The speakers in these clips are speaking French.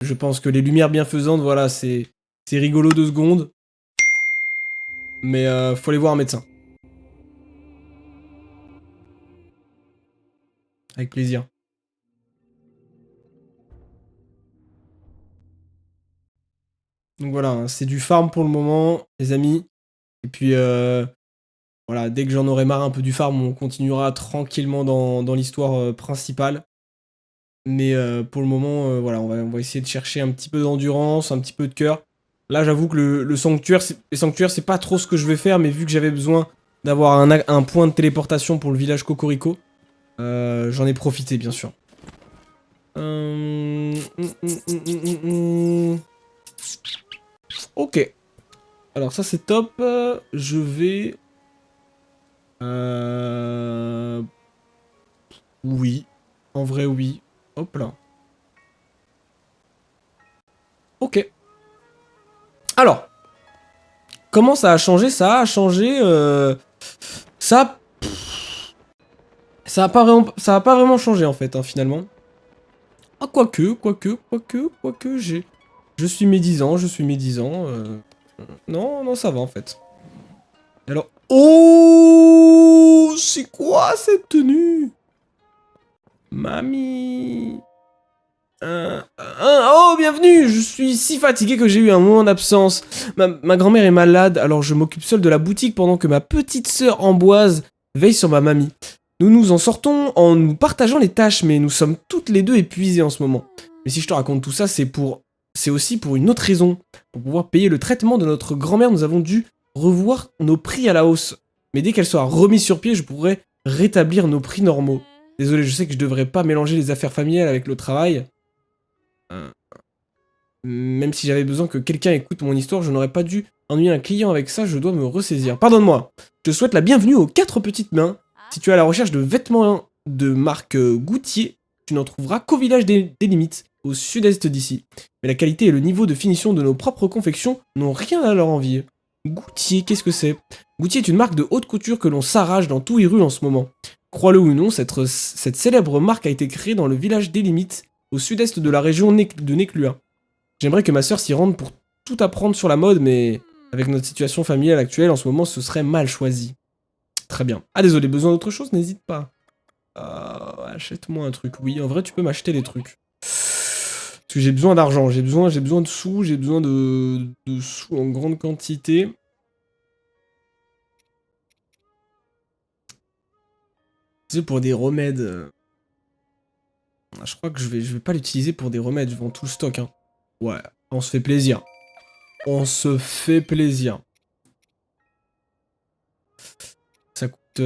Je pense que les lumières bienfaisantes, voilà, c'est rigolo 2 secondes. Mais faut aller voir un médecin. Avec plaisir. Donc voilà, hein, c'est du farm pour le moment, les amis. Et puis voilà, dès que j'en aurai marre un peu du farm, on continuera tranquillement dans l'histoire principale. Mais pour le moment, voilà, on va essayer de chercher un petit peu d'endurance, un petit peu de cœur. Là, j'avoue que le sanctuaire, les sanctuaires, c'est pas trop ce que je vais faire, mais vu que j'avais besoin d'avoir un point de téléportation pour le village Cocorico, j'en ai profité, bien sûr. Ok. Alors ça, c'est top. Je vais... Oui. En vrai, oui. Hop là. Ok. Alors, comment ça a changé? Ça a changé... Ça... Ça a pas vraiment changé, en fait, hein, finalement. Ah, quoique, j'ai... Je suis médisant, je suis médisant. Non, non, ça va, en fait. Alors... Oh, c'est quoi cette tenue? Mamie... oh, bienvenue! Je suis si fatigué que j'ai eu un moment d'absence. Ma grand-mère est malade, alors je m'occupe seul de la boutique pendant que ma petite sœur Amboise veille sur ma mamie. Nous nous en sortons en nous partageant les tâches, mais nous sommes toutes les deux épuisées en ce moment. Mais si je te raconte tout ça, c'est aussi pour une autre raison. Pour pouvoir payer le traitement de notre grand-mère, nous avons dû revoir nos prix à la hausse. Mais dès qu'elle sera remise sur pied, je pourrai rétablir nos prix normaux. Désolé, je sais que je devrais pas mélanger les affaires familiales avec le travail. Même si j'avais besoin que quelqu'un écoute mon histoire, je n'aurais pas dû ennuyer un client avec ça, je dois me ressaisir. Pardonne-moi. Je te souhaite la bienvenue aux 4 petites mains. Si tu es à la recherche de vêtements de marque Goutier, tu n'en trouveras qu'au village des Limites, au sud-est d'ici. Mais la qualité et le niveau de finition de nos propres confections n'ont rien à leur envier. Goutier, qu'est-ce que c'est? Goutier est une marque de haute couture que l'on s'arrache dans tous les rues en ce moment. Crois-le ou non, cette célèbre marque a été créée dans le village des Limites, au sud-est de la région de Néclua. J'aimerais que ma sœur s'y rende pour tout apprendre sur la mode, mais avec notre situation familiale actuelle, en ce moment, ce serait mal choisi. Très bien. Ah, désolé, besoin d'autre chose? N'hésite pas. Achète-moi un truc. Oui, en vrai, tu peux m'acheter des trucs. Parce que j'ai besoin d'argent, j'ai besoin de sous, j'ai besoin de sous en grande quantité. C'est pour des remèdes. Je crois que je vais pas l'utiliser pour des remèdes, je vends tout le stock. Hein. Ouais, on se fait plaisir. On se fait plaisir. Ça coûte...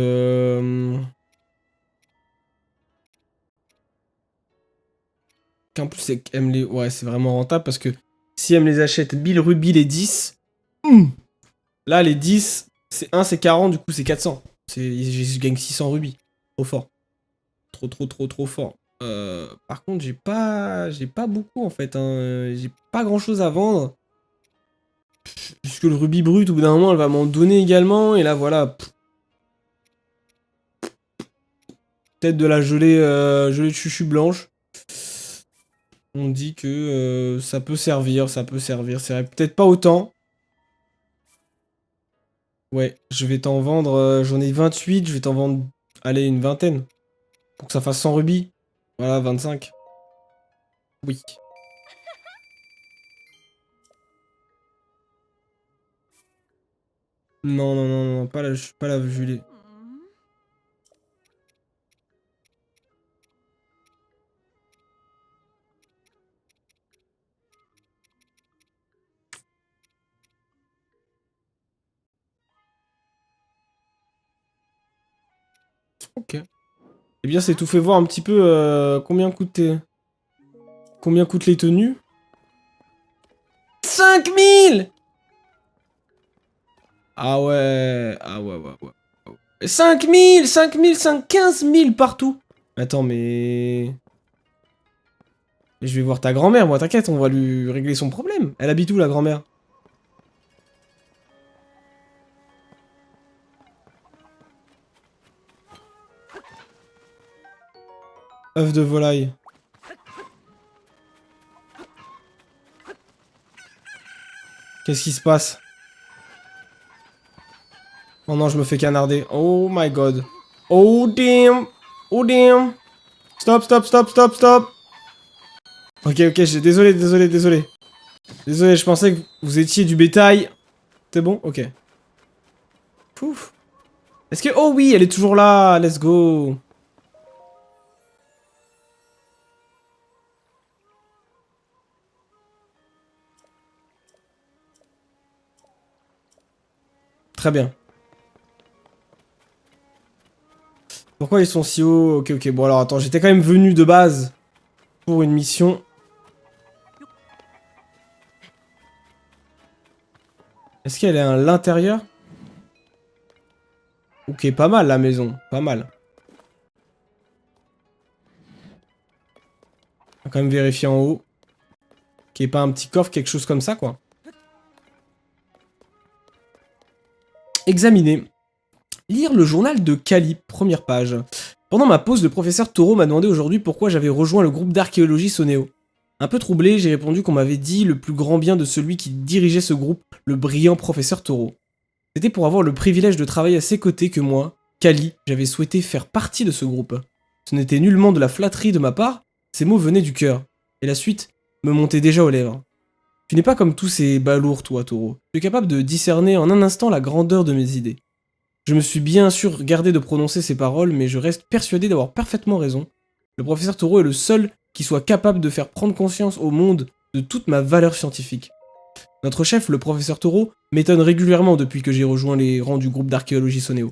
qu'en plus, ouais, c'est vraiment rentable parce que si elle me les achète Bill Ruby les 10, là, les 10, c'est 40, du coup, c'est 400. Je gagne 600 rubis. Trop fort. Trop fort. Par contre, j'ai pas beaucoup en fait. Hein. J'ai pas grand chose à vendre. Puisque le rubis brut, au bout d'un moment, elle va m'en donner également. Et là, voilà. Peut-être de la gelée de chuchu blanche. On dit que ça peut servir, ça peut servir. C'est peut-être pas autant. Ouais, je vais t'en vendre. J'en ai 28, je vais t'en vendre. Allez, une vingtaine. Pour que ça fasse 100 rubis. Voilà, 25. Oui. Non, non, non, non, pas la gelée. Ok. Eh bien, c'est tout fait voir un petit peu combien coûtent les tenues. 5000! Ah ouais, ouais, ouais. 5000, 15 000 partout. Attends, mais... Je vais voir ta grand-mère, moi, t'inquiète, on va lui régler son problème. Elle habite où, la grand-mère? œuf de volaille. Qu'est-ce qui se passe? Oh non, je me fais canarder. Oh my god. Oh damn. Oh damn. Stop, stop, stop, stop, stop. Ok, ok, désolé, désolé, désolé. Désolé, je pensais que vous étiez du bétail. C'est bon? Ok. Pouf. Est-ce que... Oh oui, elle est toujours là. Let's go. Très bien. Pourquoi ils sont si hauts? Ok, ok. Bon, alors attends, j'étais quand même venu de base pour une mission. Est-ce qu'elle est à l'intérieur? Ok, pas mal la maison. Pas mal. On va quand même vérifier en haut. Qu'il n'y ait pas un petit coffre, quelque chose comme ça, quoi. Examiner. Lire le journal de Kali, première page. Pendant ma pause, le professeur Taureau m'a demandé aujourd'hui pourquoi j'avais rejoint le groupe d'archéologie Sonéo. Un peu troublé, j'ai répondu qu'on m'avait dit le plus grand bien de celui qui dirigeait ce groupe, le brillant professeur Taureau. C'était pour avoir le privilège de travailler à ses côtés que moi, Kali, j'avais souhaité faire partie de ce groupe. Ce n'était nullement de la flatterie de ma part, ces mots venaient du cœur, et la suite me montait déjà aux lèvres. Tu n'es pas comme tous ces balourds, toi, Taureau. Tu es capable de discerner en un instant la grandeur de mes idées. Je me suis bien sûr gardé de prononcer ces paroles, mais je reste persuadé d'avoir parfaitement raison. Le professeur Taureau est le seul qui soit capable de faire prendre conscience au monde de toute ma valeur scientifique. Notre chef, le professeur Taureau, m'étonne régulièrement depuis que j'ai rejoint les rangs du groupe d'archéologie Sonéo.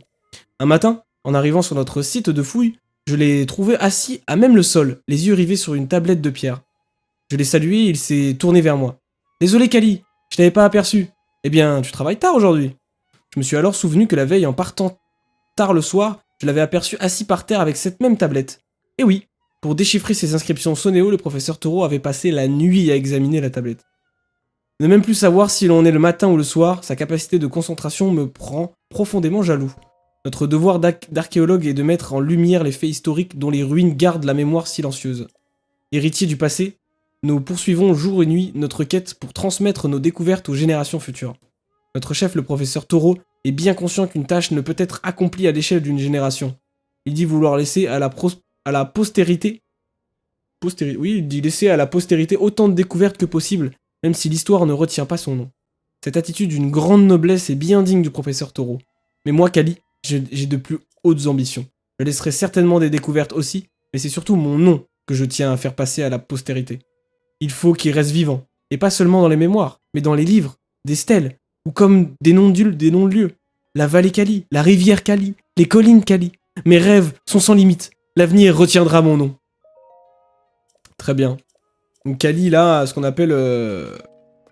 Un matin, en arrivant sur notre site de fouille, je l'ai trouvé assis à même le sol, les yeux rivés sur une tablette de pierre. Je l'ai salué et il s'est tourné vers moi. « Désolé Kali, je t'avais pas aperçu. Eh bien, tu travailles tard aujourd'hui. » Je me suis alors souvenu que la veille, en partant tard le soir, je l'avais aperçu assis par terre avec cette même tablette. Et oui, pour déchiffrer ces inscriptions Sonéo, le professeur Taureau avait passé la nuit à examiner la tablette. Ne même plus savoir si l'on est le matin ou le soir, sa capacité de concentration me rend profondément jaloux. Notre devoir d'archéologue est de mettre en lumière les faits historiques dont les ruines gardent la mémoire silencieuse. Héritiers du passé, nous poursuivons jour et nuit notre quête pour transmettre nos découvertes aux générations futures. Notre chef, le professeur Taureau, est bien conscient qu'une tâche ne peut être accomplie à l'échelle d'une génération. Il dit vouloir laisser à la postérité... Oui, il dit laisser à la postérité autant de découvertes que possible, même si l'histoire ne retient pas son nom. Cette attitude d'une grande noblesse est bien digne du professeur Taureau. Mais moi, Kali, j'ai de plus hautes ambitions. Je laisserai certainement des découvertes aussi, mais c'est surtout mon nom que je tiens à faire passer à la postérité. Il faut qu'il reste vivant, et pas seulement dans les mémoires, mais dans les livres, des stèles, ou comme des noms de lieux. La vallée Kali, la rivière Kali, les collines Kali. Mes rêves sont sans limite. L'avenir retiendra mon nom. Très bien. Donc Kali, là, a ce qu'on appelle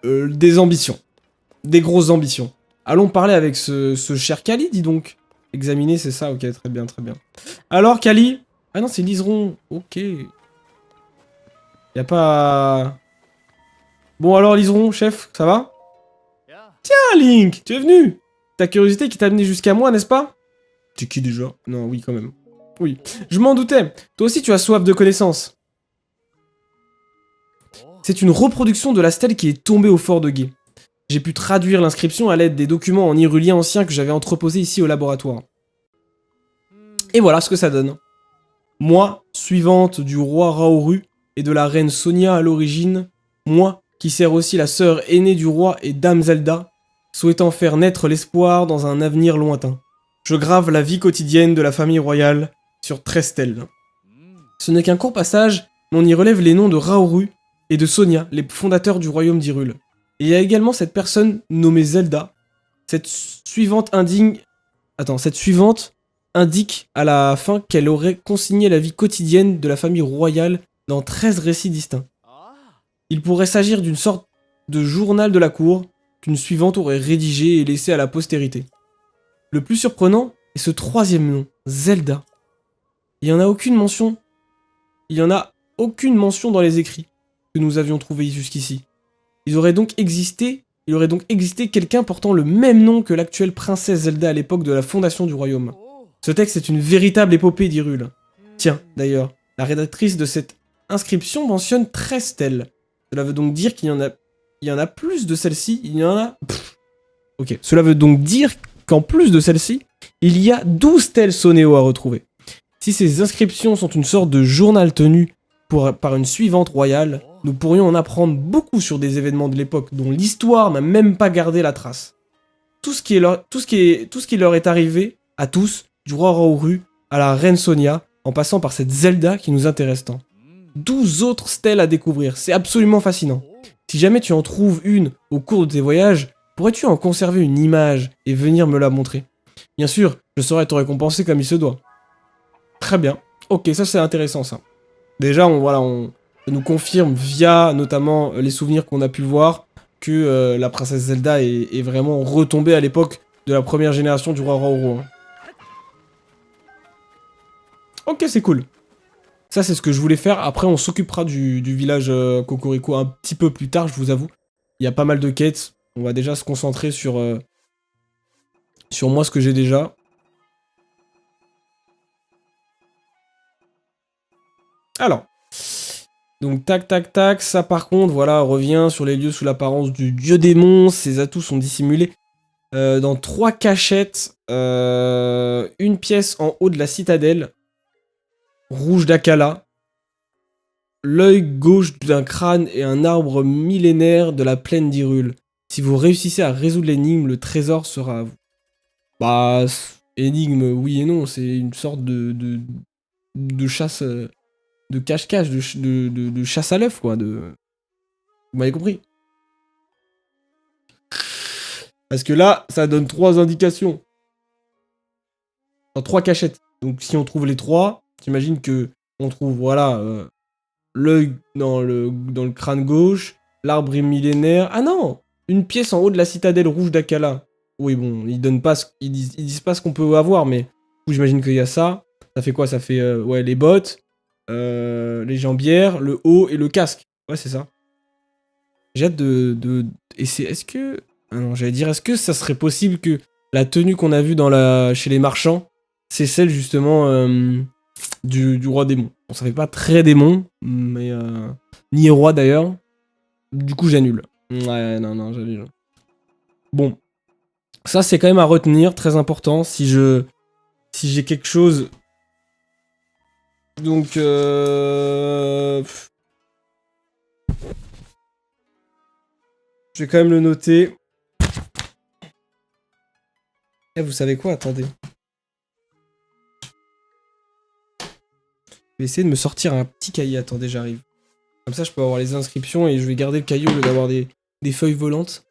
des ambitions. Des grosses ambitions. Allons parler avec ce cher Kali, dis donc. Examiner, c'est ça, ok, très bien, très bien. Alors, Kali... Ah non, c'est Liseron. Ok. Y'a pas... Bon alors, Liseron, chef, ça va? Tiens, Link, tu es venu. Ta curiosité qui t'a amené jusqu'à moi, n'est-ce pas? T'es qui déjà? Non, oui, quand même. Oui, je m'en doutais. Toi aussi, tu as soif de connaissances. C'est une reproduction de la stèle qui est tombée au fort de Gué. J'ai pu traduire l'inscription à l'aide des documents en irulien ancien que j'avais entreposés ici au laboratoire. Et voilà ce que ça donne. Moi, suivante du roi Raoru et de la reine Sonia à l'origine, moi, qui sert aussi la sœur aînée du roi et Dame Zelda, souhaitant faire naître l'espoir dans un avenir lointain. Je grave la vie quotidienne de la famille royale sur 13 stèles. Ce n'est qu'un court passage, mais on y relève les noms de Raoru et de Sonia, les fondateurs du royaume d'Hyrule. Et il y a également cette personne nommée Zelda. Cette suivante indique à la fin qu'elle aurait consigné la vie quotidienne de la famille royale dans 13 récits distincts. Il pourrait s'agir d'une sorte de journal de la cour qu'une suivante aurait rédigé et laissé à la postérité. Le plus surprenant est ce troisième nom, Zelda. Il n'y en a aucune mention. Il n'y en a aucune mention dans les écrits que nous avions trouvés jusqu'ici. Il aurait donc existé quelqu'un portant le même nom que l'actuelle princesse Zelda à l'époque de la fondation du royaume. Ce texte est une véritable épopée d'Hyrule. Tiens, d'ailleurs, la rédactrice de cette inscription mentionne 13 stèles. Cela veut donc dire qu'il y en a il y en a plus de celles-ci, il y en a... Pff. Ok, cela veut donc dire qu'en plus de celles-ci, il y a 12 stèles Sonéo à retrouver. Si ces inscriptions sont une sorte de journal tenu par une suivante royale, nous pourrions en apprendre beaucoup sur des événements de l'époque dont l'histoire n'a même pas gardé la trace. Tout ce qui leur est arrivé à tous, du roi Raoru à la reine Sonia, en passant par cette Zelda qui nous intéresse tant. 12 autres stèles à découvrir, c'est absolument fascinant. Si jamais tu en trouves une au cours de tes voyages, pourrais-tu en conserver une image et venir me la montrer? Bien sûr, je saurais te récompenser comme il se doit. Très bien. Ok, ça c'est intéressant ça. Déjà, ça nous confirme via notamment les souvenirs qu'on a pu voir que la princesse Zelda est vraiment retombée à l'époque de la première génération du roi Raoru. Hein. Ok, c'est cool. Ça, c'est ce que je voulais faire. Après, on s'occupera du village Cocorico un petit peu plus tard, je vous avoue. Il y a pas mal de quêtes. On va déjà se concentrer sur moi, ce que j'ai déjà. Alors. Donc, tac, tac, tac. Ça, par contre, voilà, revient sur les lieux sous l'apparence du dieu démon. Ses atouts sont dissimulés dans 3 cachettes. Une pièce en haut de la citadelle. Rouge d'Akala. L'œil gauche d'un crâne et un arbre millénaire de la plaine d'Hyrule. Si vous réussissez à résoudre l'énigme, le trésor sera à vous. Bah, énigme, oui et non, c'est une sorte de chasse, de cache-cache, de chasse à l'œuf, quoi. Vous m'avez compris? Parce que là, ça donne 3 indications. Dans 3 cachettes. Donc si on trouve les 3, t'imagines que on trouve, voilà, l'œil dans le crâne gauche, l'arbre millénaire. Ah non! Une pièce en haut de la citadelle rouge d'Akala. Oui, bon, ils disent pas ce qu'on peut avoir, mais j'imagine qu'il y a ça. Ça fait quoi? Ça fait ouais, les bottes, les jambières, le haut et le casque. Ouais, c'est ça. J'ai hâte et c'est... Est-ce que... Ah non, j'allais dire, est-ce que ça serait possible que la tenue qu'on a vue chez les marchands, c'est celle, justement, du roi démon? Bon, ça fait pas très démon, mais... ni roi, d'ailleurs. Du coup, j'annule. Ouais, non, non, j'annule. Bon. Ça, c'est quand même à retenir, très important, si j'ai quelque chose... Donc, je vais quand même le noter. Eh, vous savez quoi? Attendez. Je vais essayer de me sortir un petit cahier. Attendez, j'arrive. Comme ça, je peux avoir les inscriptions et je vais garder le cahier au lieu d'avoir des feuilles volantes.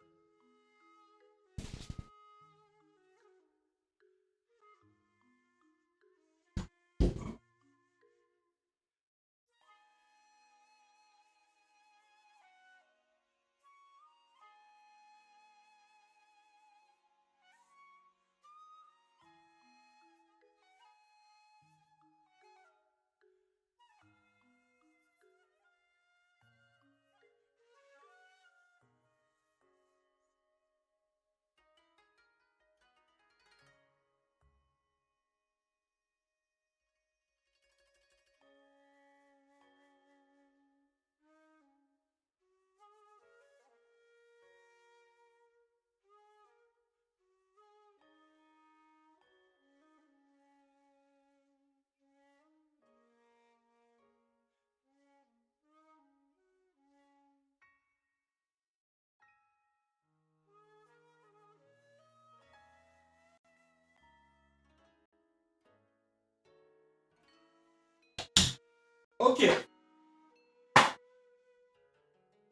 Ok.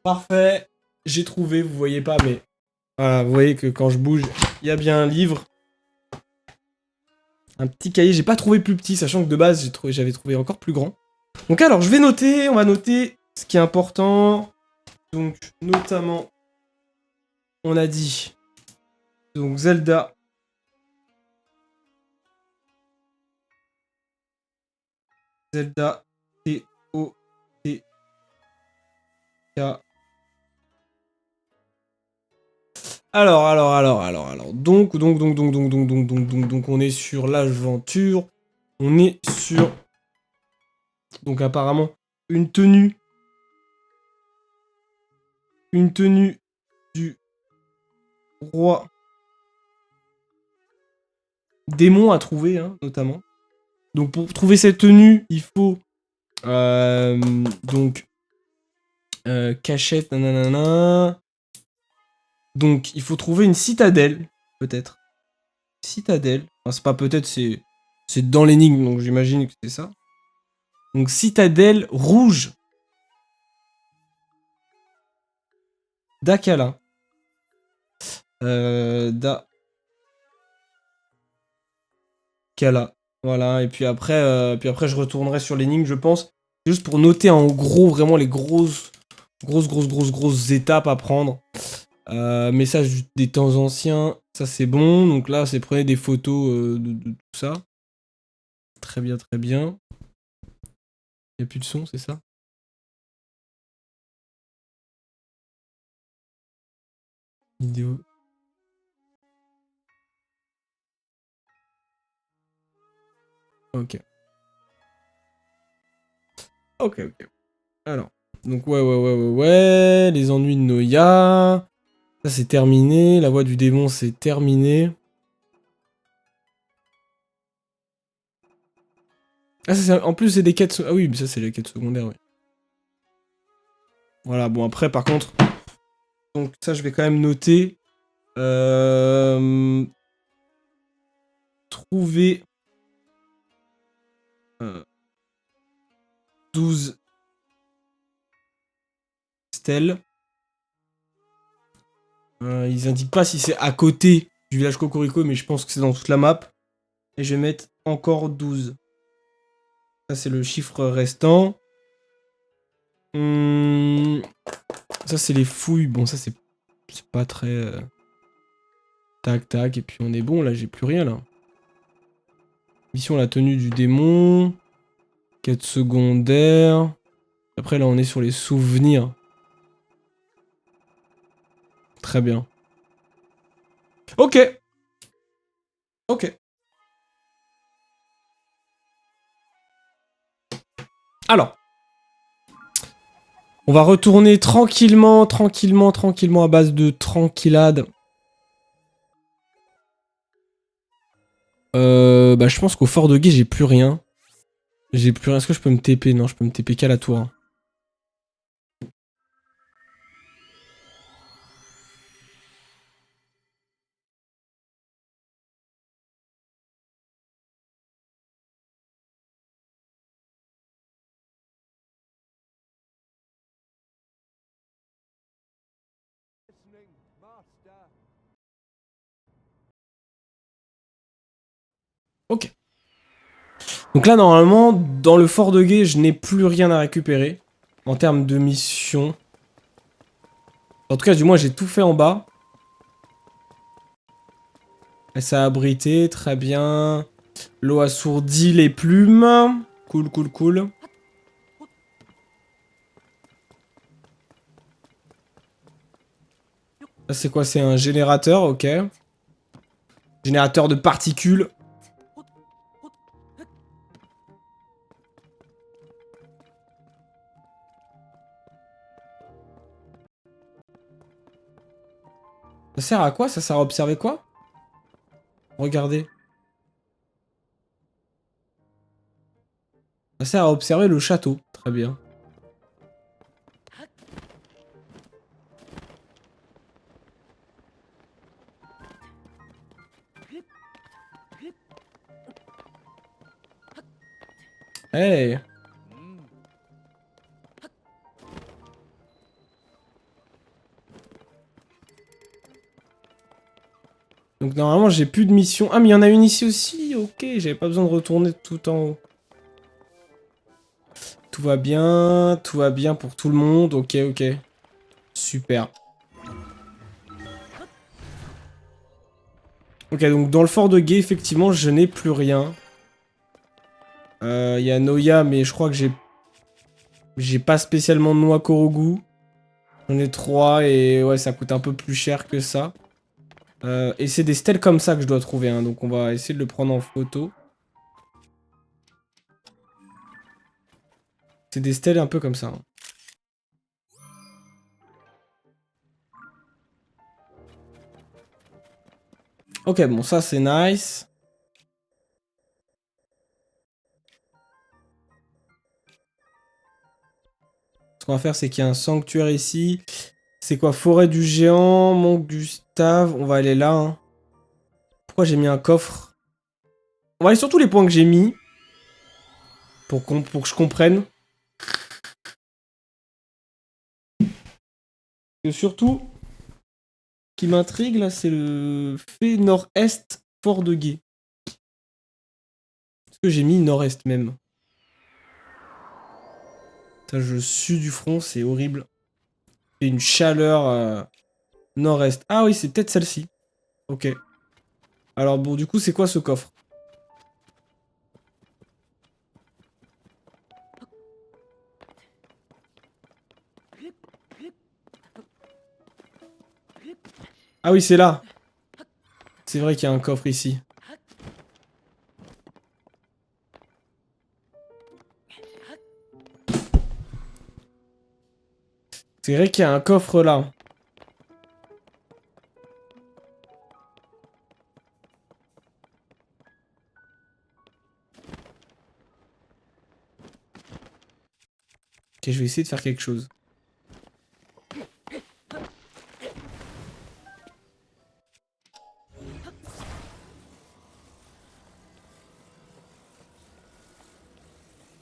Parfait. J'ai trouvé, vous voyez pas, mais... Voilà, vous voyez que quand je bouge, il y a bien un livre. Un petit cahier. J'ai pas trouvé plus petit, sachant que de base, j'avais trouvé encore plus grand. Donc alors, je vais noter. On va noter ce qui est important. Donc, notamment, on a dit... Donc, Zelda. Zelda. T-O-T-K. Alors. Donc, on est sur l'aventure. On est sur... Donc, apparemment, une tenue du roi démon à trouver, hein, notamment. Donc pour trouver cette tenue, il faut donc cachette, nanana. Donc il faut trouver une citadelle, peut-être. Citadelle. Enfin, c'est pas peut-être, c'est dans l'énigme, donc j'imagine que c'est ça. Donc citadelle rouge d'Akala. Kala. Voilà, et puis après je retournerai sur l'énigme, je pense. Juste pour noter en gros vraiment les grosses étapes à prendre. Message des temps anciens, ça c'est bon. Donc là, c'est prenez des photos de tout ça. Très bien, très bien. Il n'y a plus de son, c'est ça? Vidéo. Ok. Ok. Alors. Donc ouais. Les ennuis de Noya. Ça c'est terminé. La voix du démon c'est terminé. Ah, ça, en plus c'est des quêtes... Ah oui, mais ça c'est les quêtes secondaires, oui. Voilà, bon après par contre... Donc ça je vais quand même noter... Trouver... 12 stèles. Ils indiquent pas si c'est à côté du village Cocorico, mais je pense que c'est dans toute la map. Et je vais mettre encore 12. Ça, c'est le chiffre restant. Ça, c'est les fouilles. Bon, ça, c'est pas très... Tac, tac. Et puis, on est bon. Là, j'ai plus rien, là. Mission, la tenue du démon. Quête secondaire. Après, là, on est sur les souvenirs. Très bien. Ok. Ok. Alors. On va retourner tranquillement à base de tranquillade. Bah, je pense qu'au fort de guet, j'ai plus rien. J'ai plus rien. Est-ce que je peux me TP? Non, je peux me TP qu'à la tour, hein. Ok. Donc là, normalement, dans le fort de guet, je n'ai plus rien à récupérer. En termes de mission. En tout cas, du moins, j'ai tout fait en bas. Et ça a abrité, très bien. L'eau assourdit les plumes. Cool. Ça, c'est quoi? C'est un générateur, ok. Générateur de particules. Ça sert à quoi? Ça sert à observer quoi? Regardez. Ça sert à observer le château. Très bien. Hey. Donc normalement j'ai plus de mission. Ah mais il y en a une ici aussi, ok, j'avais pas besoin de retourner tout en haut. Tout va bien pour tout le monde, ok. Super. Ok, donc dans le fort de guet, effectivement, je n'ai plus rien. Il y a Noya, mais je crois que j'ai pas spécialement de noix Korogu. J'en ai 3 et ouais, ça coûte un peu plus cher que ça. Et c'est des stèles comme ça que je dois trouver, hein, donc on va essayer de le prendre en photo. C'est des stèles un peu comme ça, hein. Ok, bon, ça c'est nice. Ce qu'on va faire, c'est qu'il y a un sanctuaire ici. C'est quoi? Forêt du géant, Mont Gustave. On va aller là. Hein. Pourquoi j'ai mis un coffre? On va aller sur tous les points que j'ai mis. Pour que je comprenne. Et surtout, ce qui m'intrigue là, c'est le fait nord-est Fort de Gué. Est-ce que j'ai mis nord-est même? Putain, je sue du front, c'est horrible. Et une chaleur nord-est. Ah oui, c'est peut-être celle-ci. Ok. Alors bon, du coup, c'est quoi ce coffre? Ah oui, c'est là. C'est vrai qu'il y a un coffre ici. C'est vrai qu'il y a un coffre là. Ok, je vais essayer de faire quelque chose.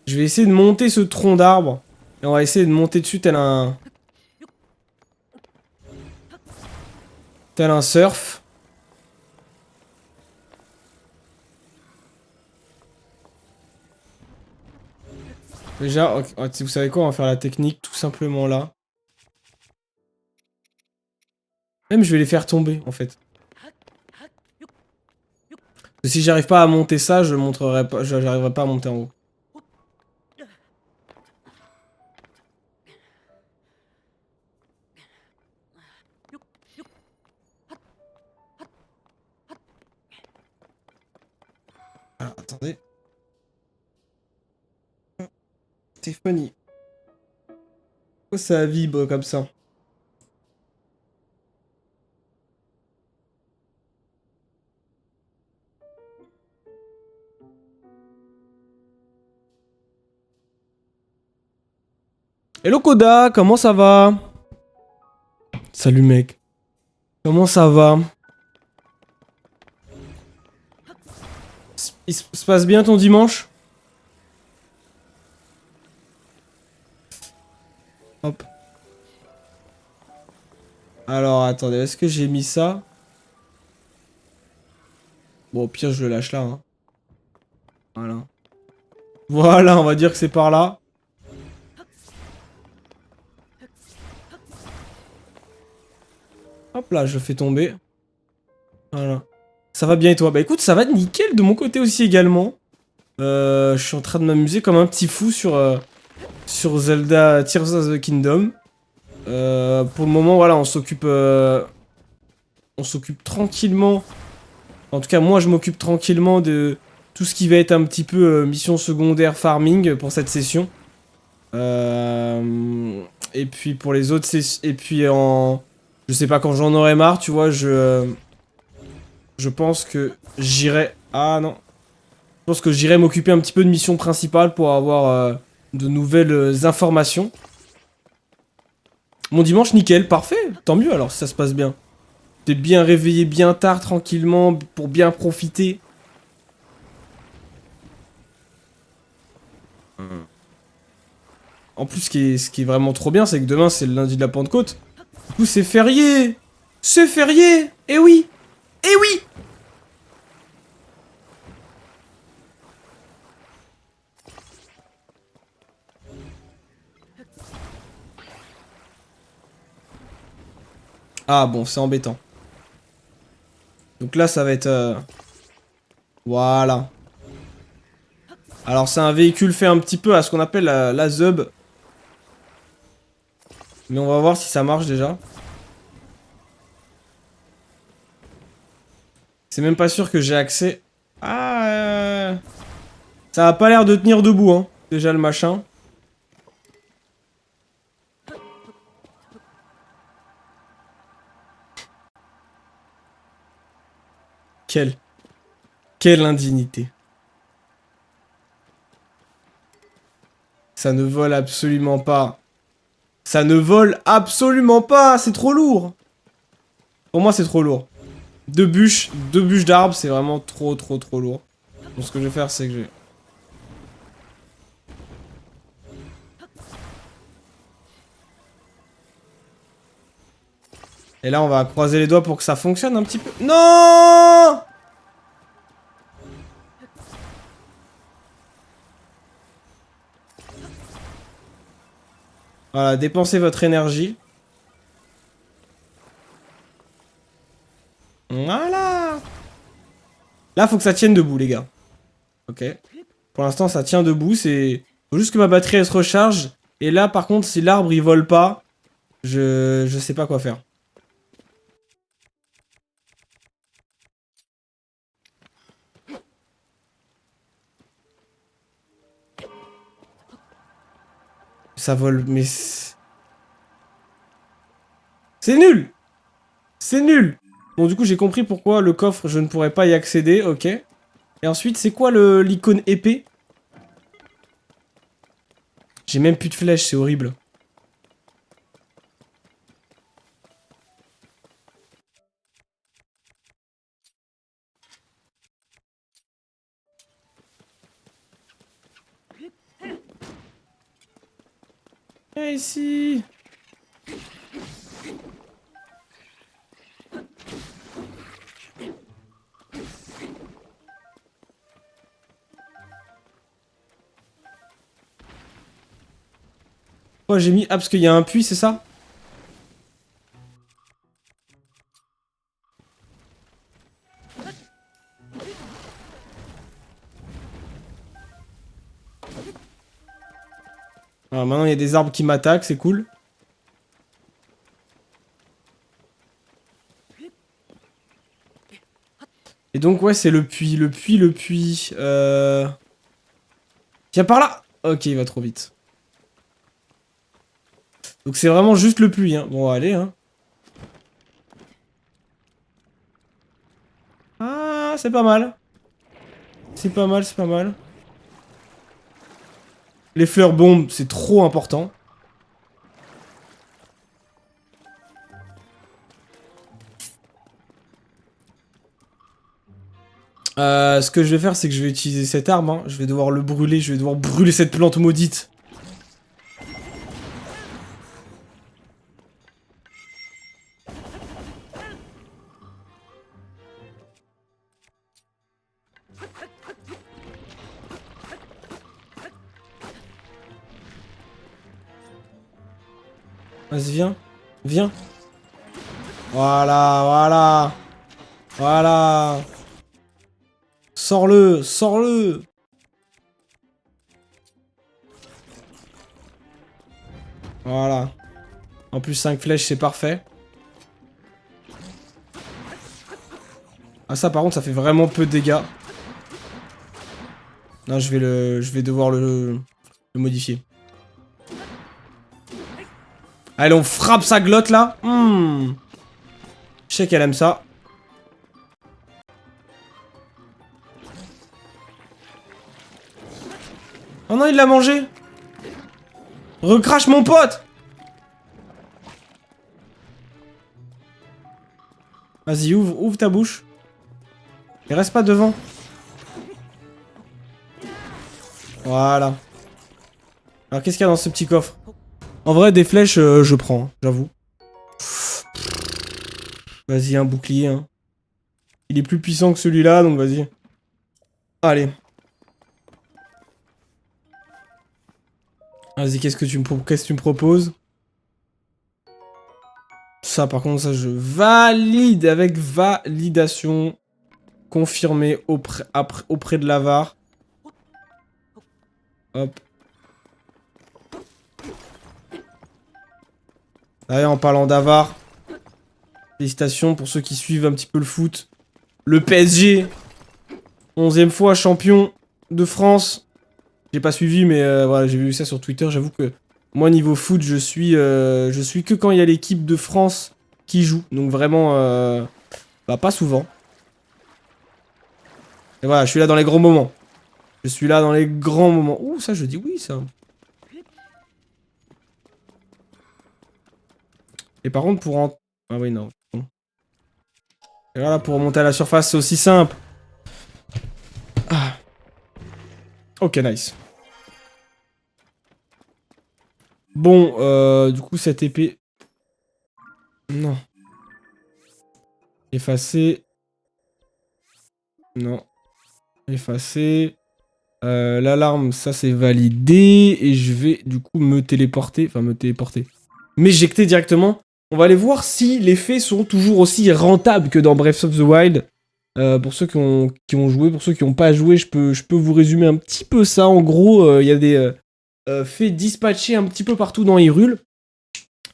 Je vais essayer de monter ce tronc d'arbre. Et on va essayer de monter dessus tel un... Tel un surf. Déjà, ok, vous savez quoi, on va faire la technique tout simplement là. Même je vais les faire tomber en fait. Parce que si j'arrive pas à monter ça, je montrerai pas, j'arriverai pas à monter en haut. Alors, attendez. Stéphanie. Pourquoi ça vibre comme ça? Hello Koda, comment ça va? Salut mec. Comment ça va? Il se passe bien ton dimanche? Hop. Alors attendez, est-ce que j'ai mis ça? Bon au pire je le lâche là. Hein. Voilà. Voilà, on va dire que c'est par là. Hop là, je fais tomber. Voilà. Ça va bien et toi? Bah écoute, ça va nickel de mon côté aussi également. Je suis en train de m'amuser comme un petit fou sur Zelda Tears of the Kingdom. Pour le moment, voilà, on s'occupe tranquillement. En tout cas, moi, je m'occupe tranquillement de tout ce qui va être un petit peu mission secondaire farming pour cette session. Et puis pour les autres sessions, et puis je sais pas quand j'en aurai marre, tu vois, je pense que j'irai. Ah non. Je pense que j'irai m'occuper un petit peu de mission principale pour avoir de nouvelles informations. Mon dimanche, nickel, parfait. Tant mieux alors si ça se passe bien. T'es bien réveillé bien tard, tranquillement, pour bien profiter. En plus, ce qui est vraiment trop bien, c'est que demain, c'est le lundi de la Pentecôte. Du coup, c'est férié. C'est férié. Eh oui. Eh oui. Ah bon, c'est embêtant. Donc là, ça va être... Voilà. Alors, c'est un véhicule fait un petit peu à ce qu'on appelle la ZUB. Mais on va voir si ça marche déjà. C'est même pas sûr que j'ai accès... Ah... Ça a pas l'air de tenir debout, hein. Déjà, le machin. Quelle indignité. Ça ne vole absolument pas. Ça ne vole absolument pas. C'est trop lourd. Pour moi, c'est trop lourd. Deux bûches d'arbres, c'est vraiment trop lourd. Donc ce que je vais faire, c'est que je vais... Et là, on va croiser les doigts pour que ça fonctionne un petit peu. Non! Voilà, dépensez votre énergie. Voilà. Là, faut que ça tienne debout, les gars. Ok. Pour l'instant, ça tient debout. C'est... Faut juste que ma batterie, elle se recharge. Et là, par contre, si l'arbre, il vole pas, je sais pas quoi faire. Ça vole, mais... C'est nul! C'est nul! Bon, du coup, j'ai compris pourquoi le coffre, je ne pourrais pas y accéder, ok. Et ensuite, c'est quoi l'icône épée? J'ai même plus de flèches, c'est horrible. Viens ici! Oh, j'ai mis... Ah, parce qu'il y a un puits, c'est ça? Alors maintenant, il y a des arbres qui m'attaquent, c'est cool. Et donc, ouais, c'est le puits, le puits. Viens par là! Ok, il va trop vite. Donc c'est vraiment juste le puits, hein. Bon, allez, hein. Ah, c'est pas mal. C'est pas mal, c'est pas mal. Les fleurs bombes, c'est trop important. Ce que je vais faire, c'est que je vais utiliser cette arme, hein. Je vais devoir le brûler, je vais devoir brûler cette plante maudite. Vas-y, viens. Viens. Voilà, voilà. Voilà. Sors-le, sors-le. Voilà. En plus, 5 flèches, c'est parfait. Ah, ça, par contre, ça fait vraiment peu de dégâts. Non, je vais devoir le modifier. Allez, on frappe sa glotte, là. Je sais qu'elle aime ça. Oh non, il l'a mangé. Recrache mon pote. Vas-y, ouvre ta bouche. Et reste pas devant. Voilà. Alors, qu'est-ce qu'il y a dans ce petit coffre? En vrai, des flèches, je prends, hein, j'avoue. Vas-y, un bouclier, hein. Il est plus puissant que celui-là, donc vas-y. Allez. Vas-y, qu'est-ce que tu me proposes? Ça, par contre, ça, je valide avec validation. Confirmé auprès de l'avare. Hop. D'ailleurs, en parlant d'avare, félicitations pour ceux qui suivent un petit peu le foot. Le PSG, 11e fois champion de France. J'ai pas suivi, mais voilà, j'ai vu ça sur Twitter. J'avoue que moi, niveau foot, je suis que quand il y a l'équipe de France qui joue. Donc vraiment, bah, pas souvent. Et voilà, je suis là dans les gros moments. Je suis là dans les grands moments. Ouh, ça, je dis oui, ça. Et par contre, pour en... Ah oui, non. Bon. Et voilà, pour remonter à la surface, c'est aussi simple. Ah. Ok, nice. Bon, du coup, cette épée... Non. Effacer. Non. Effacer. L'alarme, ça c'est validé. Et je vais du coup me téléporter. Enfin, me téléporter. M'éjecter directement. On va aller voir si les faits sont toujours aussi rentables que dans Breath of the Wild. Pour ceux qui ont joué, pour ceux qui n'ont pas joué, je peux vous résumer un petit peu ça. En gros, il y a des faits dispatchés un petit peu partout dans Hyrule.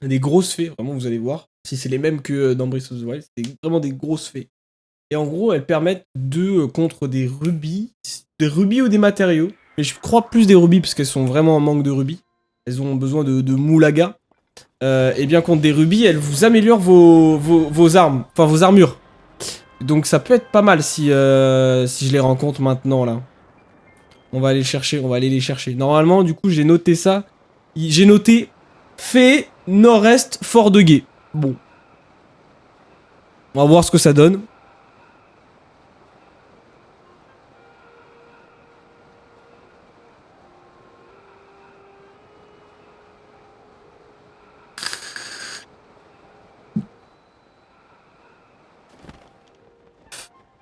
Des grosses fées, vraiment, vous allez voir. Si c'est les mêmes que dans Breath of the Wild, c'est vraiment des grosses fées. Et en gros, elles permettent de contre des rubis ou des matériaux. Mais je crois plus des rubis parce qu'elles sont vraiment en manque de rubis. Elles ont besoin de moulaga. Et bien contre des rubis, elles vous améliorent vos armes, enfin vos armures. Donc ça peut être pas mal si je les rencontre maintenant là. On va aller les chercher. Normalement, du coup, j'ai noté ça. J'ai noté Fée, Nord-Est, Fort de Guet. Bon. On va voir ce que ça donne.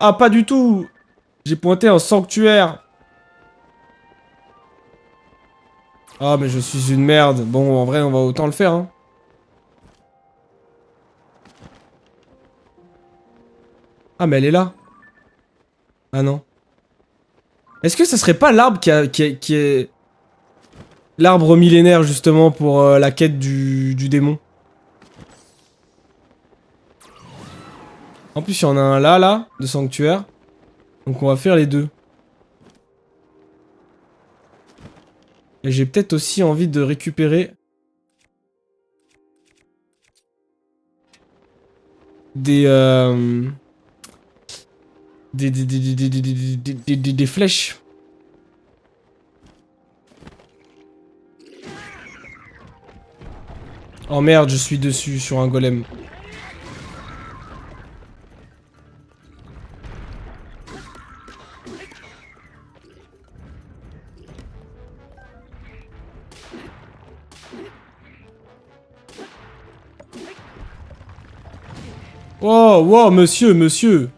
Ah, pas du tout. J'ai pointé un sanctuaire. Ah, mais je suis une merde. Bon, en vrai, on va autant le faire, hein. Ah, mais elle est là. Ah non. Est-ce que ça serait pas l'arbre qui est... L'arbre millénaire, justement, pour la quête du démon? En plus, il y en a un là, de sanctuaire. Donc on va faire les deux. Et j'ai peut-être aussi envie de récupérer... Des des flèches. Oh merde, je suis dessus sur un golem. Oh, wow, monsieur, monsieur.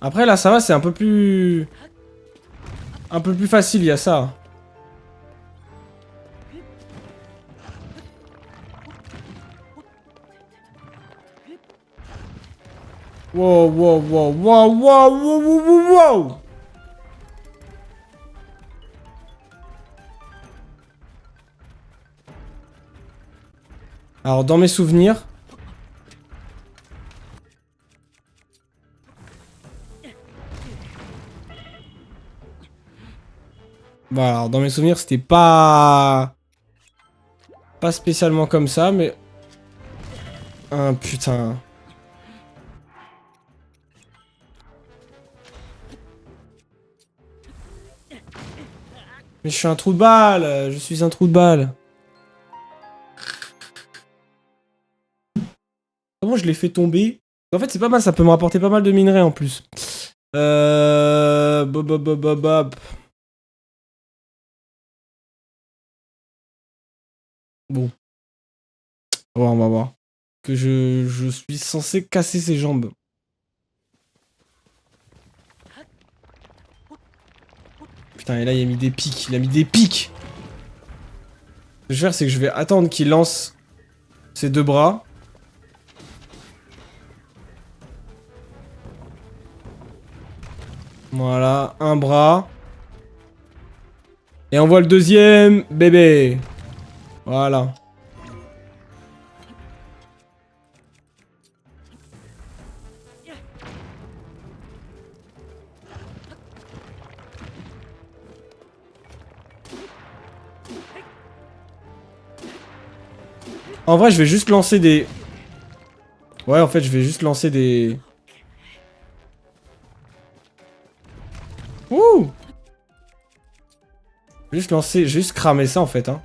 Après là, ça va, c'est un peu plus... Un peu plus facile, il y a ça. Wow, wow, wow, wow, wow, wow, wow, wow, wow. Alors, dans mes souvenirs... Bon, alors, dans mes souvenirs, c'était pas... Pas spécialement comme ça, mais... Ah, putain... Mais je suis un trou de balle, je suis un trou de balle. Comment je l'ai fait tomber? En fait, c'est pas mal, ça peut me rapporter pas mal de minerais en plus. Bob, bob, bob, bob, bob. Bon. On va voir. Que je suis censé casser ses jambes. Putain, et là, il a mis des pics. Il a mis des pics. Ce que je vais faire, c'est que je vais attendre qu'il lance ses deux bras. Voilà, un bras. Et on voit le deuxième bébé. Voilà. En vrai, je vais juste lancer des... Ouais, en fait, je vais juste lancer des... Ouh! Juste lancer... Juste cramer ça, en fait, hein.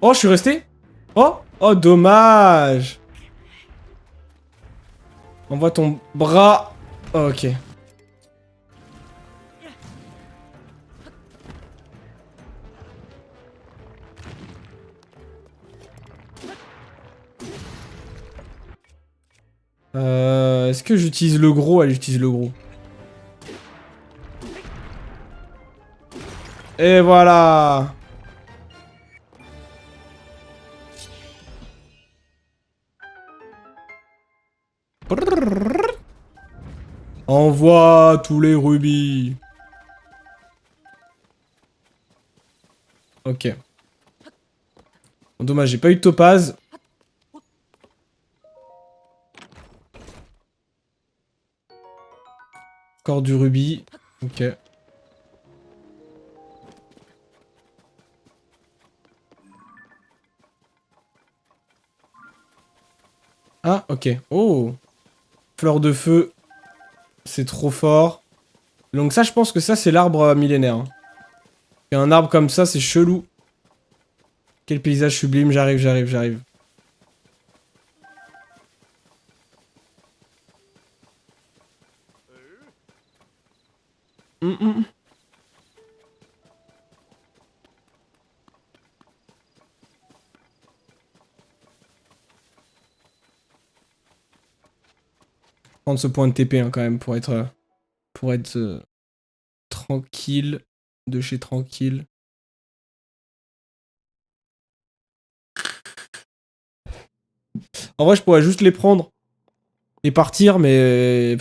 Oh, je suis resté? Oh! Oh, dommage! Envoie ton bras. Oh, ok. Est-ce que j'utilise le gros? Allez, j'utilise le gros. Et voilà! Envoie tous les rubis. Ok. Bon, dommage, j'ai pas eu de topaz. Encore du rubis. Ok. Ah, ok. Oh! Fleur de feu. C'est trop fort. Donc ça, je pense que ça, c'est l'arbre millénaire. Hein. Et un arbre comme ça, c'est chelou. Quel paysage sublime. J'arrive, j'arrive, j'arrive. Hum, hum. Prendre ce point de TP hein, quand même pour être tranquille, de chez tranquille. En vrai, je pourrais juste les prendre et partir, mais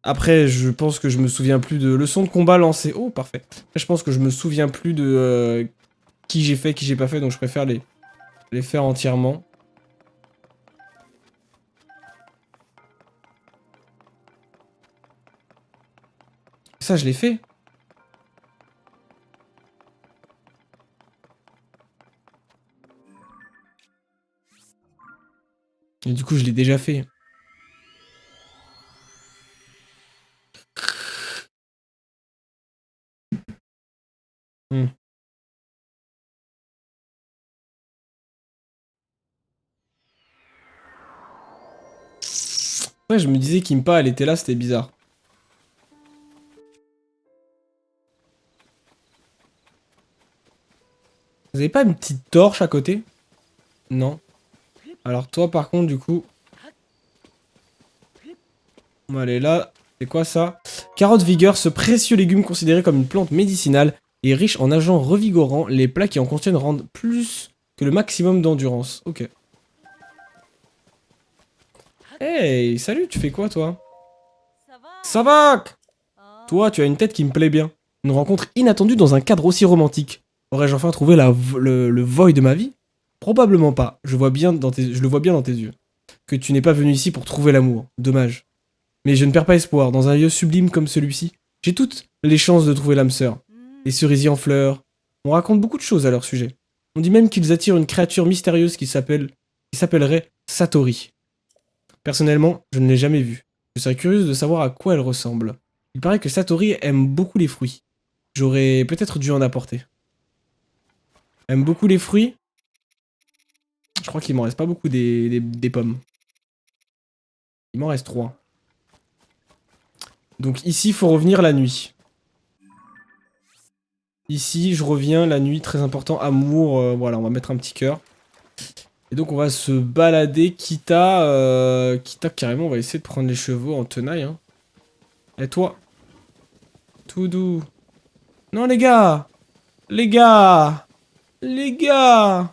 après, je pense que je me souviens plus de leçon de combat lancée. Oh, parfait. Après, je pense que je me souviens plus de qui j'ai fait, qui j'ai pas fait, donc je préfère les faire entièrement. Ça, je l'ai fait. Et du coup, je l'ai déjà fait. Hmm. Ouais, je me disais qu'Impa, elle était là, c'était bizarre. Vous avez pas une petite torche à côté? Non. Alors toi, par contre, du coup... On va aller là. C'est quoi ça? Carotte vigueur, ce précieux légume considéré comme une plante médicinale est riche en agents revigorants. Les plats qui en contiennent rendent plus que le maximum d'endurance. Ok. Hey, salut, tu fais quoi toi? Savak! Toi, tu as une tête qui me plaît bien. Une rencontre inattendue dans un cadre aussi romantique. Aurais-je enfin trouvé le void de ma vie? Probablement pas. Je le vois bien dans tes yeux. Que tu n'es pas venu ici pour trouver l'amour. Dommage. Mais je ne perds pas espoir. Dans un lieu sublime comme celui-ci, j'ai toutes les chances de trouver l'âme sœur. Les cerisiers en fleurs. On raconte beaucoup de choses à leur sujet. On dit même qu'ils attirent une créature mystérieuse qui s'appellerait Satori. Personnellement, je ne l'ai jamais vue. Je serais curieuse de savoir à quoi elle ressemble. Il paraît que Satori aime beaucoup les fruits. J'aurais peut-être dû en apporter. Aime beaucoup les fruits. Je crois qu'il m'en reste pas beaucoup des pommes. Il m'en reste 3. Donc ici, il faut revenir la nuit. Ici, je reviens la nuit, très important. Amour, voilà, on va mettre un petit cœur. Et donc on va se balader, quitte à carrément, on va essayer de prendre les chevaux en tenaille. Hein. Et toi? Tout doux. Non les gars! Les gars! Les gars!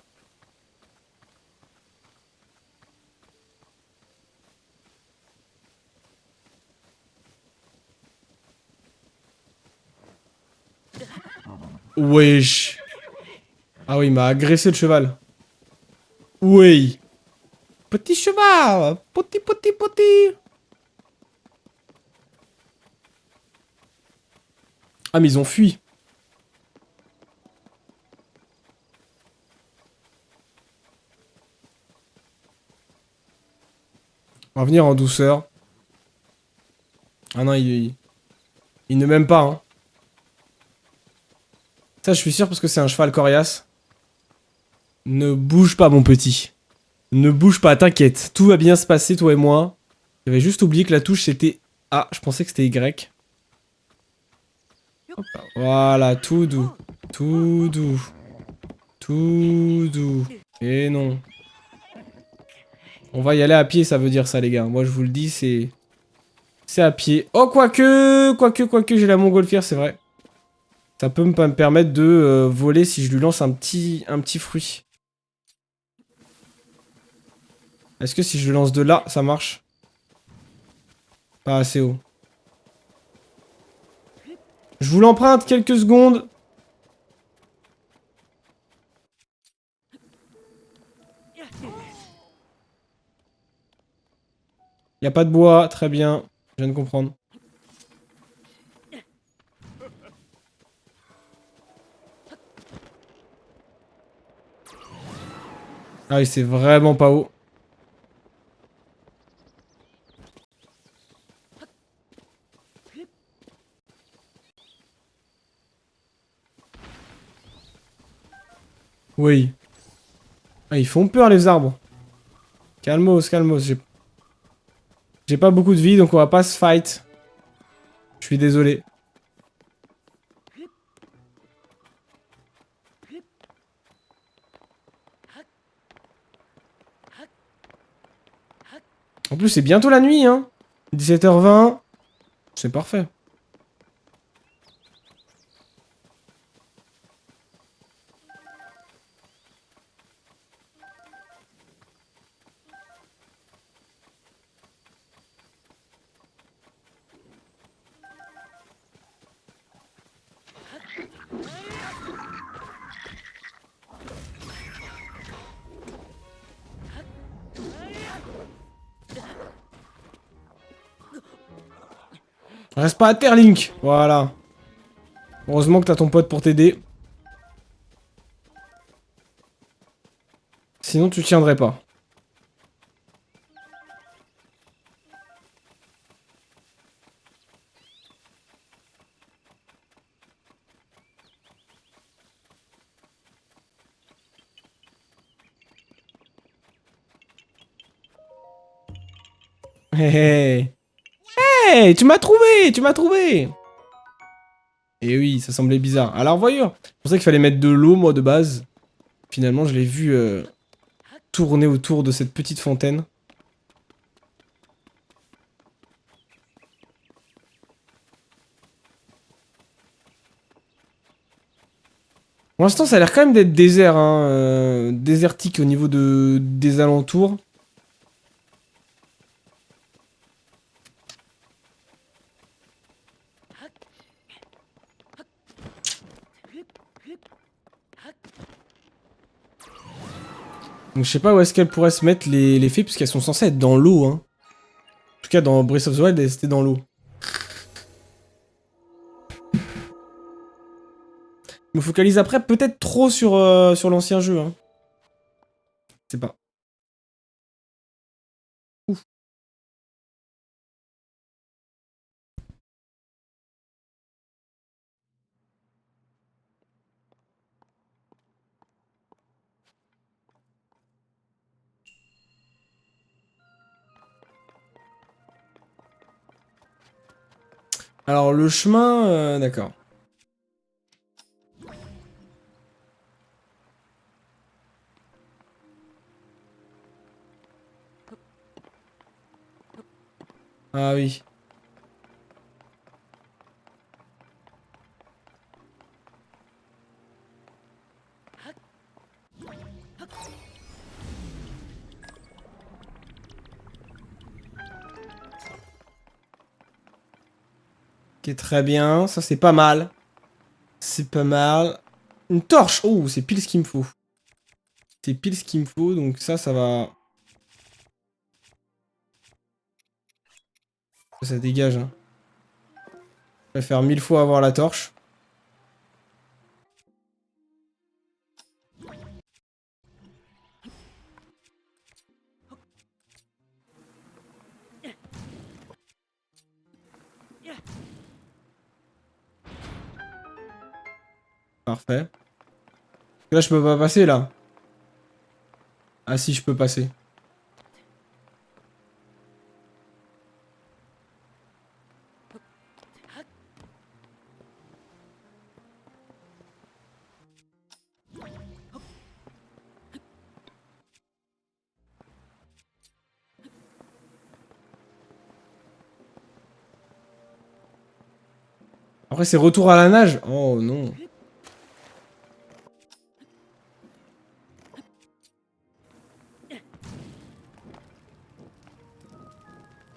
Wesh. Ah oui, il m'a agressé le cheval. Oui. Petit cheval. Petit, petit, petit. Ah, mais ils ont fui. On va venir en douceur. Ah non, il ne m'aime pas, hein. Ça, je suis sûr parce que c'est un cheval coriace. Ne bouge pas, mon petit. Ne bouge pas, t'inquiète. Tout va bien se passer, toi et moi. J'avais juste oublié que la touche, c'était... Ah, je pensais que c'était Y. Hop là. Voilà, tout doux. Tout doux. Tout doux. Et non. On va y aller à pied, ça veut dire ça, les gars. Moi, je vous le dis, c'est... C'est à pied. Oh, quoique, j'ai la montgolfière, c'est vrai. Ça peut me permettre de voler si je lui lance un petit fruit. Est-ce que si je le lance de là, ça marche? Pas assez haut. Je vous l'emprunte quelques secondes. Y a pas de bois, très bien. Je viens de comprendre. Ah oui, c'est vraiment pas haut. Oui. Ah, ils font peur, les arbres. Calmos, calmos. J'ai pas beaucoup de vie, donc on va pas se fight. Je suis désolé. En plus, c'est bientôt la nuit, hein. 17h20. C'est parfait. Reste pas à terre, Link. Voilà. Heureusement que t'as ton pote pour t'aider. Sinon, tu tiendrais pas. Hé hé. Hey, tu m'as trouvé, tu m'as trouvé. Et oui, ça semblait bizarre. Alors, voyons. C'est pour ça qu'il fallait mettre de l'eau, moi, de base. Finalement, je l'ai vu tourner autour de cette petite fontaine. Pour l'instant, ça a l'air quand même d'être désert, hein, désertique au niveau des alentours. Donc je sais pas où est-ce qu'elles pourraient se mettre les fées, puisqu'elles sont censées être dans l'eau, hein. En tout cas, dans Breath of the Wild, elles étaient dans l'eau. Je me focalise après peut-être trop sur l'ancien jeu, hein. Je sais pas. Ouf. Alors le chemin, d'accord. Ah oui. Ok, très bien. Ça, c'est pas mal. C'est pas mal. Une torche. Oh, c'est pile ce qu'il me faut. C'est pile ce qu'il me faut, donc ça va... ça dégage. Hein. Je préfère 1000 fois avoir la torche. Parfait. Là, je peux pas passer, là. Ah si, je peux passer. Après, c'est retour à la nage. Oh non.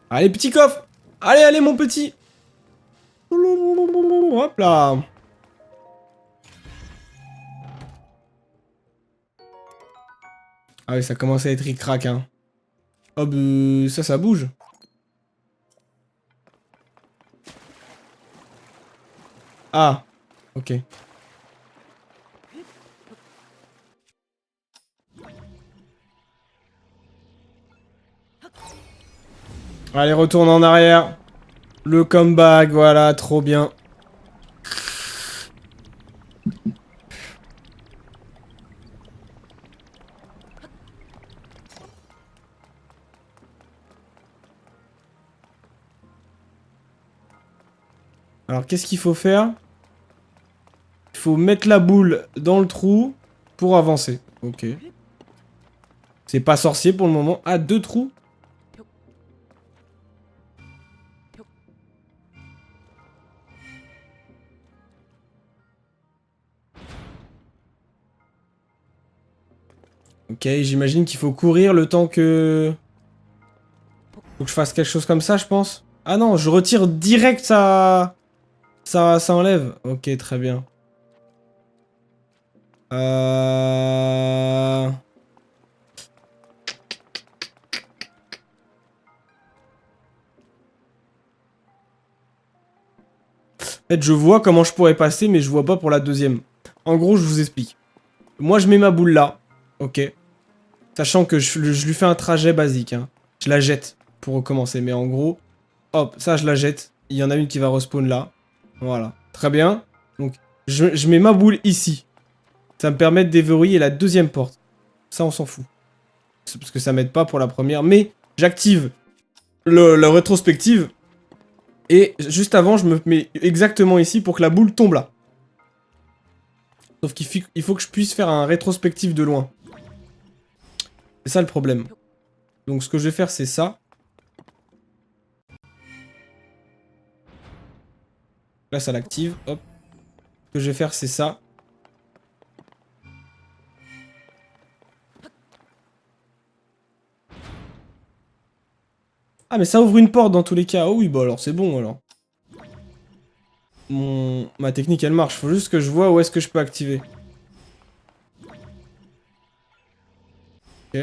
Allez, petit coffre. Allez, allez, mon petit. Hop là. Ah oui, ça commence à être ric-rac, hein. Oh, bah, ça bouge. Ah. Ok. Allez, retourne en arrière. Le comeback, voilà, trop bien. Alors, qu'est-ce qu'il faut faire? Il faut mettre la boule dans le trou pour avancer. Ok. C'est pas sorcier pour le moment. Ah, 2 trous. Ok, j'imagine qu'il faut courir le temps que... Faut que je fasse quelque chose comme ça, je pense. Ah non, je retire direct ça... Ça enlève. Ok, très bien. En fait, je vois comment je pourrais passer, mais je vois pas pour la deuxième. En gros, je vous explique. Moi, je mets ma boule là. Ok. Sachant que je lui fais un trajet basique. Hein. Je la jette pour recommencer. Mais en gros, hop, ça, je la jette. Il y en a une qui va respawn là. Voilà. Très bien. Donc, je mets ma boule ici. Ça me permet de déverrouiller la deuxième porte. Ça, on s'en fout. C'est parce que ça m'aide pas pour la première. Mais j'active la rétrospective. Et juste avant, je me mets exactement ici pour que la boule tombe là. Sauf qu'il faut que je puisse faire un rétrospectif de loin. C'est ça le problème. Donc ce que je vais faire, c'est ça. Là, ça l'active. Hop. Ce que je vais faire, c'est ça. Ah, mais ça ouvre une porte dans tous les cas. Oh oui, bah alors c'est bon alors. Ma technique, elle marche. Faut juste que je vois où est-ce que je peux activer. Ok.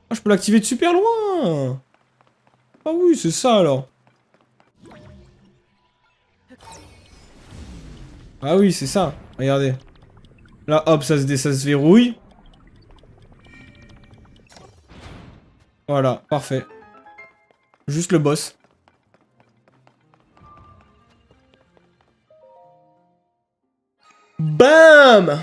Ah, je peux l'activer de super loin. Ah oui, c'est ça alors. Ah oui, c'est ça. Regardez. Là, hop, ça se verrouille. Voilà, parfait. Juste le boss. BAM!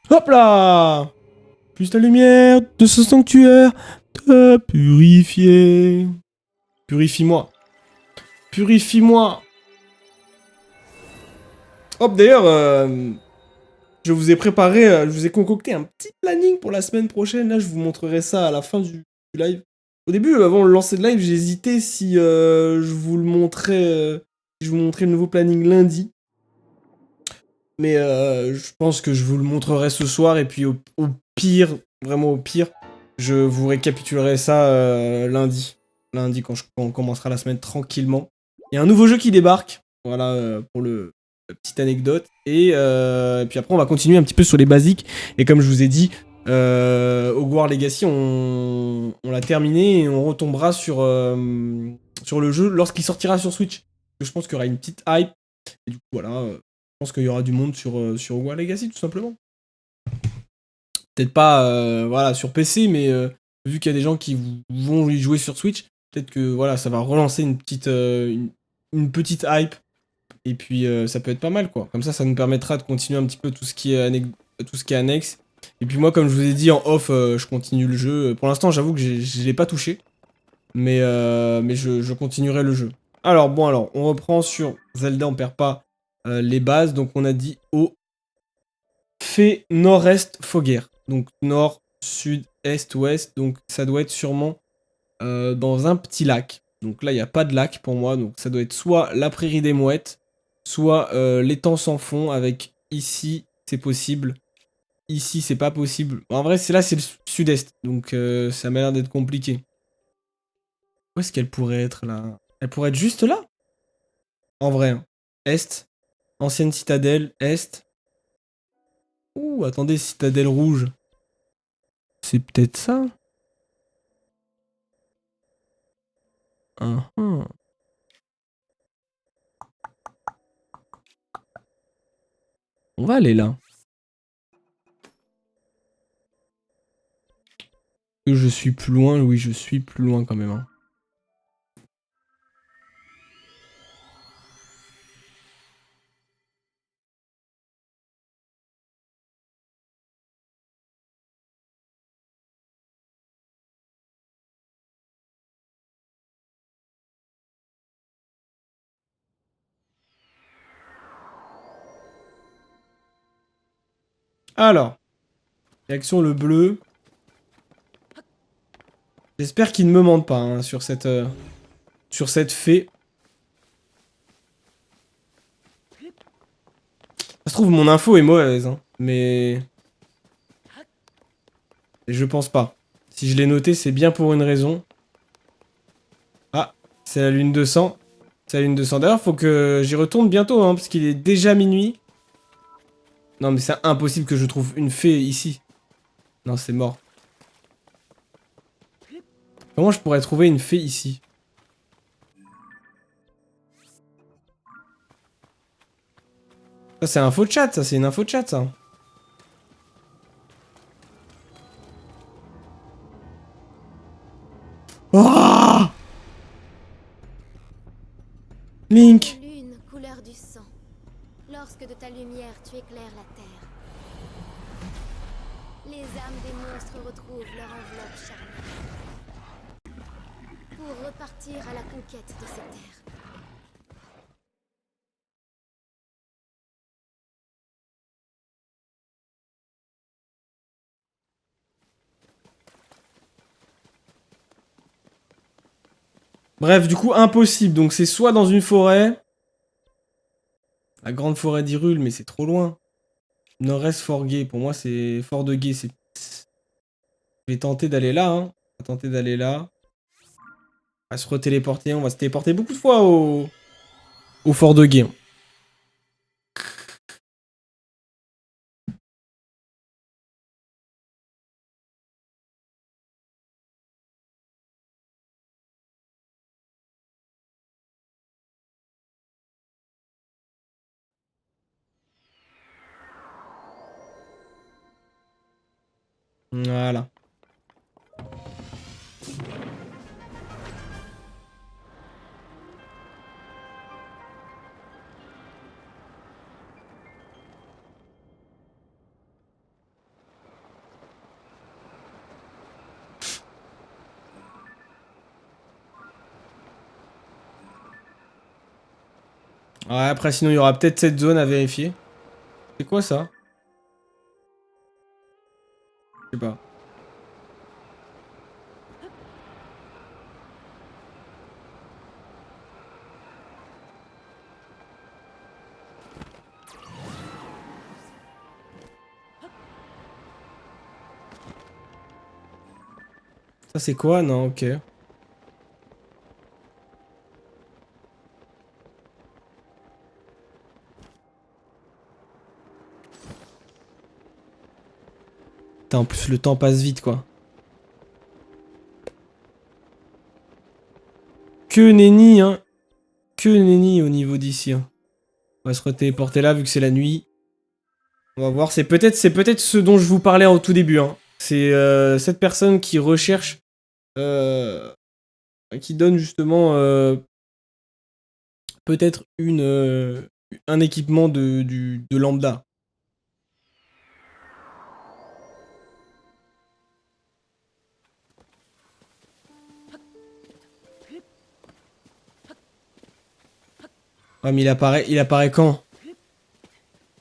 Hop là! Puisse la lumière de ce sanctuaire te purifier. Purifie-moi. Purifie-moi. Hop, d'ailleurs, je vous ai préparé, je vous ai concocté un petit planning pour la semaine prochaine. Là, je vous montrerai ça à la fin du live. Au début, avant de lancer le live, j'ai hésité si je vous le montrais, je vous montrais le nouveau planning lundi. Mais je pense que je vous le montrerai ce soir et puis au pire, Vraiment au pire, je vous récapitulerai ça lundi. Lundi quand on commencera la semaine tranquillement. Il y a un nouveau jeu qui débarque. Voilà pour la petite anecdote. Et puis après on va continuer un petit peu sur les basiques. Et comme je vous ai dit, Hogwarts Legacy on l'a terminé et on retombera sur le jeu lorsqu'il sortira sur Switch. Je pense qu'il y aura une petite hype. Et du coup voilà, je pense qu'il y aura du monde sur Hogwarts Legacy tout simplement. Peut-être pas voilà, sur PC, mais vu qu'il y a des gens qui vont y jouer sur Switch, peut-être que voilà, ça va relancer une petite hype. Et puis ça peut être pas mal quoi. Comme ça nous permettra de continuer un petit peu tout ce qui est, tout ce qui est annexe. Et puis moi, comme je vous ai dit en off, je continue le jeu. Pour l'instant, j'avoue que je l'ai pas touché. Mais je continuerai le jeu. Alors bon, alors, on reprend sur Zelda, on perd pas les bases. Donc on a dit au fait nord-est Foguer. Donc nord, sud, est, ouest. Donc ça doit être sûrement dans un petit lac. Donc là, il n'y a pas de lac pour moi. Donc ça doit être soit la prairie des mouettes, soit l'étang sans fond avec ici, c'est possible. Ici, c'est pas possible. En vrai, c'est le sud-est. Donc ça m'a l'air d'être compliqué. Où est-ce qu'elle pourrait être là? Elle pourrait être juste là? En vrai. Hein. Est. Ancienne citadelle. Est. Ouh, attendez, citadelle rouge. C'est peut-être ça? Uhum. On va aller là. Je suis plus loin, oui, je suis plus loin quand même. Hein. Alors, réaction le bleu. J'espère qu'il ne me mente pas hein, sur cette fée. Ça se trouve, mon info est mauvaise, hein, mais je pense pas. Si je l'ai noté, c'est bien pour une raison. Ah, c'est la lune 200. C'est la lune 200. D'ailleurs, faut que j'y retourne bientôt, hein, parce qu'il est déjà minuit. Non, mais c'est impossible que je trouve une fée ici. Non, c'est mort. Comment je pourrais trouver une fée ici? Ça, c'est info chat, ça, c'est une info chat, ça. Oh Link! Lune, couleur du sang. Lorsque de ta lumière tu éclaires la terre, les âmes des monstres retrouvent leur enveloppe charnelle pour repartir à la conquête de ces terres. Bref, du coup, impossible. Donc, c'est soit dans une forêt. La grande forêt d'Hyrule, mais c'est trop loin. Nord-est Fort-Gay. Pour moi, c'est Fort de Gay. Je vais tenter d'aller là. Hein. On va tenter d'aller là. On va se retéléporter. On va se téléporter beaucoup de fois au Fort de Gay. Voilà. Ouais, après, sinon, il y aura peut-être cette zone à vérifier. C'est quoi ça? Je sais pas. Ça c'est quoi? Non, ok. Putain, en plus le temps passe vite quoi. Que nenni hein. Que nenni au niveau d'ici. Hein. On va se retéléporter là vu que c'est la nuit. On va voir. C'est peut-être ce dont je vous parlais au tout début. Hein. C'est cette personne qui recherche... qui donne justement... peut-être un équipement de lambda. Ah mais il apparaît quand?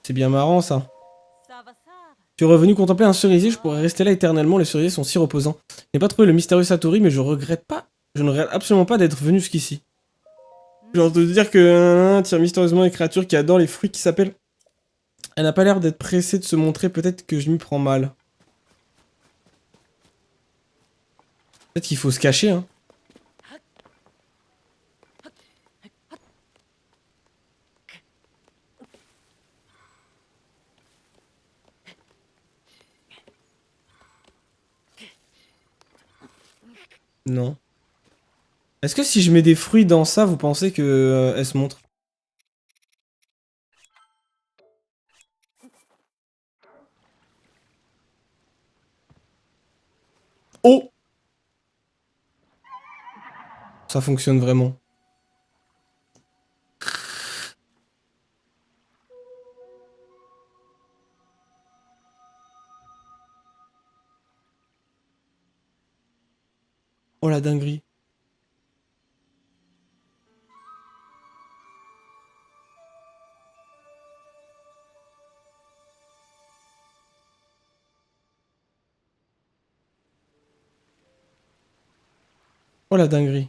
C'est bien marrant ça. Tu es revenu contempler un cerisier, je pourrais rester là éternellement, les cerisiers sont si reposants. Je n'ai pas trouvé le mystérieux Satori, mais je ne regrette absolument pas d'être venu jusqu'ici. Genre de dire que tire mystérieusement une créature qui adore les fruits qui s'appelle... Elle n'a pas l'air d'être pressée de se montrer, peut-être que je m'y prends mal. Peut-être qu'il faut se cacher, hein. Non. Est-ce que si je mets des fruits dans ça, vous pensez que elle se montre? Oh! Ça fonctionne vraiment. Oh la dinguerie. Oh la dinguerie.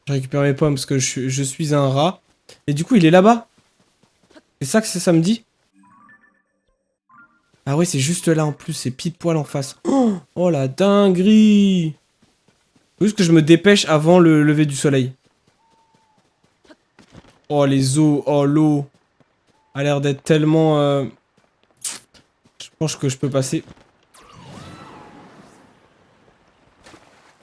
Je récupère mes pommes parce que je suis un rat. Et du coup, il est là-bas. C'est ça que ça me dit? Ah ouais, c'est juste là en plus, c'est pile poil en face. Oh la dinguerie! Faut juste que je me dépêche avant le lever du soleil. Oh les eaux, oh l'eau. A l'air d'être tellement... Je pense que je peux passer